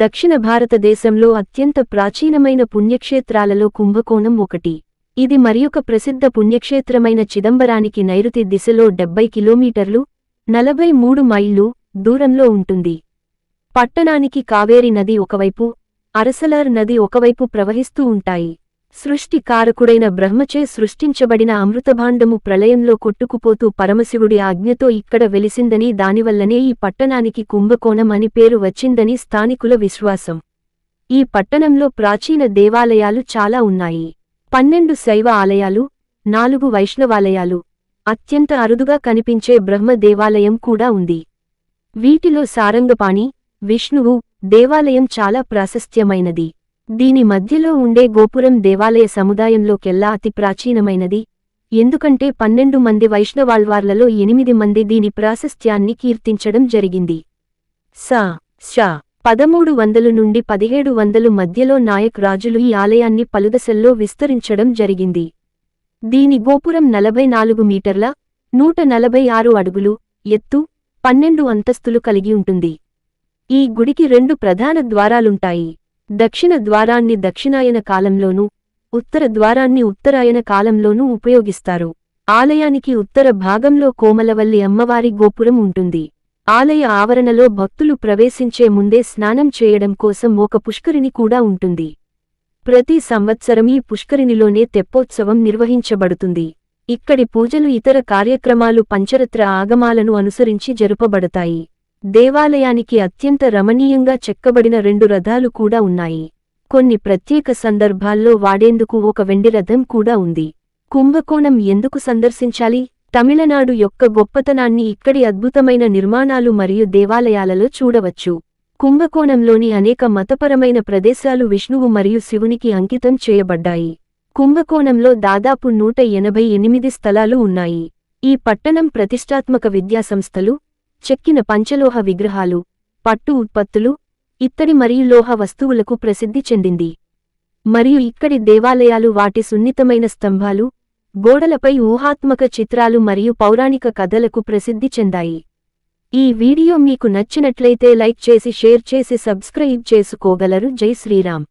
దక్షిణ భారతదేశంలో అత్యంత ప్రాచీనమైన పుణ్యక్షేత్రాలలో కుంభకోణం ఒకటి. ఇది మరియొక ప్రసిద్ధ పుణ్యక్షేత్రమైన చిదంబరానికి నైరుతి దిశలో 70 కిలోమీటర్లు 43 మైళ్ళు దూరంలో ఉంటుంది. పట్టణానికి కావేరి నది ఒకవైపు, అరసలార్ నది ఒకవైపు ప్రవహిస్తూ ఉంటాయి. సృష్టి కారకుడైన బ్రహ్మచే సృష్టించబడిన అమృతభాండము ప్రళయంలో కొట్టుకుపోతూ పరమశివుడి ఆజ్ఞతో ఇక్కడ వెలిసిందని, దానివల్లనే ఈ పట్టణానికి కుంభకోణం అని పేరు వచ్చిందని స్థానికుల విశ్వాసం. ఈ పట్టణంలో ప్రాచీన దేవాలయాలు చాలా ఉన్నాయి. 12 శైవ ఆలయాలు, 4 వైష్ణవాలయాలు, అత్యంత అరుదుగా కనిపించే బ్రహ్మ దేవాలయం కూడా ఉంది. వీటిలో సారంగపాణి, విష్ణువు దేవాలయం చాలా ప్రాశస్త్యమైనది. దీని మధ్యలో ఉండే గోపురం దేవాలయ సముదాయంలోకెల్లా అతి ప్రాచీనమైనది, ఎందుకంటే 12 మంది వైష్ణవాళ్వార్లలో 8 మంది దీని ప్రాశస్త్యాన్ని కీర్తించడం జరిగింది. శ 1300 నుండి 1700 మధ్యలో నాయక్ రాజులు ఈ ఆలయాన్ని పలుదశల్లో విస్తరించడం జరిగింది. దీని గోపురం 44 మీటర్ల 146 అడుగులు ఎత్తు, 12 అంతస్తులు కలిగి ఉంటుంది. ఈ గుడికి 2 ప్రధాన ద్వారాలుంటాయి. దక్షిణ ద్వారాన్ని దక్షిణాయన కాలంలోనూ, ఉత్తర ద్వారాన్ని ఉత్తరాయన కాలంలోనూ ఉపయోగిస్తారు. ఆలయానికి ఉత్తర భాగంలో కోమలవల్లి అమ్మవారి గోపురం ఉంటుంది. ఆలయ ఆవరణలో భక్తులు ప్రవేశించే ముందే స్నానం చేయడం కోసం ఒక పుష్కరిణి కూడా ఉంటుంది. ప్రతి సంవత్సరం ఈ పుష్కరిణిలోనే తెప్పోత్సవం నిర్వహించబడుతుంది. ఇక్కడి పూజలు ఇతర కార్యక్రమాలు పంచరత్ర ఆగమాలను అనుసరించి జరుపబడతాయి. దేవాలయానికి అత్యంత రమణీయంగా చెక్కబడిన 2 రథాలు కూడా ఉన్నాయి. కొన్ని ప్రత్యేక సందర్భాల్లో వాడేందుకు ఒక వెండి రథం కూడా ఉంది. కుంభకోణం ఎందుకు సందర్శించాలి? తమిళనాడు యొక్క గొప్పతనాన్ని ఇక్కడి అద్భుతమైన నిర్మాణాలు మరియు దేవాలయాలలో చూడవచ్చు. కుంభకోణంలోని అనేక మతపరమైన ప్రదేశాలు విష్ణువు మరియు శివునికి అంకితం చేయబడ్డాయి. కుంభకోణంలో దాదాపు 188 స్థలాలు ఉన్నాయి. ఈ పట్టణం ప్రతిష్టాత్మక విద్యాసంస్థలు, చెక్కిన పంచలోహ విగ్రహాలు, పట్టు ఉత్పత్తులు, ఇత్తడి మరియు లోహ వస్తువులకు ప్రసిద్ధి చెందింది. మరియు ఇక్కడి దేవాలయాలు వాటి సున్నితమైన స్తంభాలు, గోడలపై ఊహాత్మక చిత్రాలు మరియు పౌరాణిక కథలకు ప్రసిద్ధి చెందాయి. ఈ వీడియో మీకు నచ్చినట్లయితే లైక్ చేసి షేర్ చేసి సబ్స్క్రైబ్ చేసుకోగలరు. జై శ్రీరామ్.